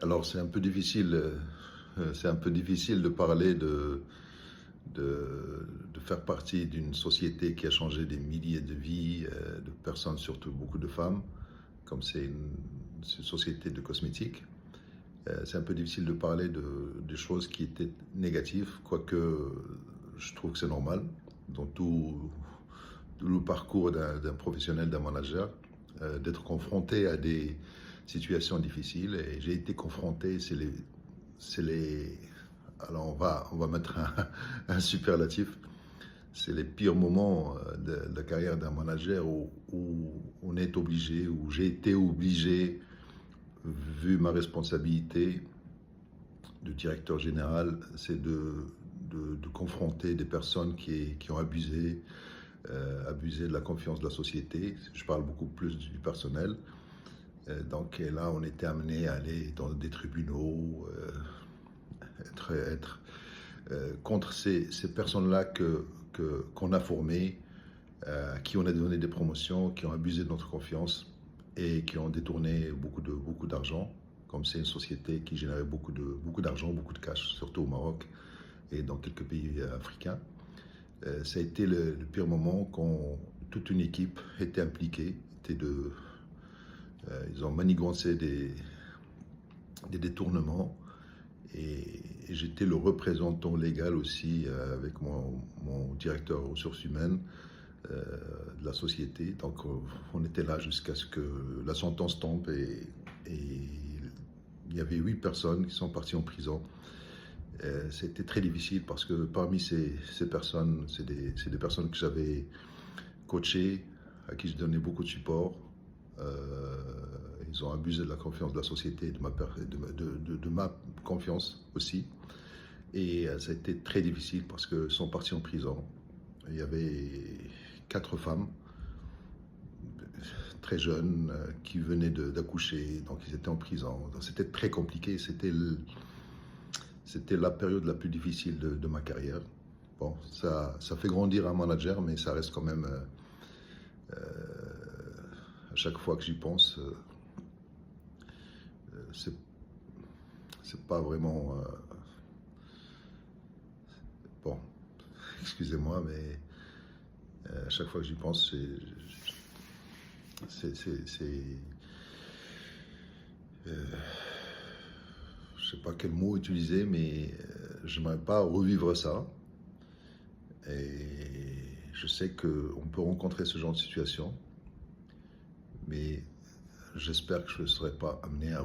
Alors c'est un peu difficile de parler de faire partie d'une société qui a changé des milliers de vies, de personnes, surtout beaucoup de femmes, comme c'est une société de cosmétiques. C'est un peu difficile de parler des choses qui étaient négatives, quoique je trouve que c'est normal dans tout le parcours d'un professionnel, d'un manager, d'être confronté à des situations difficiles. Et j'ai été confronté, c'est les, alors on va mettre un superlatif, c'est les pires moments de la carrière d'un manager où on est obligé, où j'ai été obligé, vu ma responsabilité de directeur général, c'est de confronter des personnes qui ont abusé de la confiance de la société. Je parle beaucoup plus du personnel. Donc et là, on était amené à aller dans des tribunaux, être contre ces personnes-là qu'on a formées, à qui on a donné des promotions, qui ont abusé de notre confiance et qui ont détourné beaucoup d'argent. Comme c'est une société qui générait beaucoup d'argent, beaucoup de cash, surtout au Maroc et dans quelques pays africains. Ça a été le pire moment quand toute une équipe était impliquée. Ils ont manigancé des détournements et j'étais le représentant légal aussi avec mon directeur aux ressources humaines de la société. Donc on était là jusqu'à ce que la sentence tombe et il y avait 8 personnes qui sont parties en prison. C'était très difficile parce que parmi ces personnes, c'est des personnes que j'avais coachées, à qui je donnais beaucoup de support. Ils ont abusé de la confiance de la société, de ma confiance aussi. Et ça a été très difficile parce qu'ils sont partis en prison. Il y avait 4 femmes très jeunes qui venaient d'accoucher, donc ils étaient en prison. Donc c'était très compliqué. C'était la période la plus difficile de ma carrière. Bon, ça fait grandir un manager, mais ça reste quand même, à chaque fois que j'y pense, c'est pas vraiment... bon, excusez-moi, mais à chaque fois que j'y pense, je sais pas quel mot utiliser, mais j'aimerais pas revivre ça. Et je sais qu'on peut rencontrer ce genre de situation, mais j'espère que je ne serai pas amené à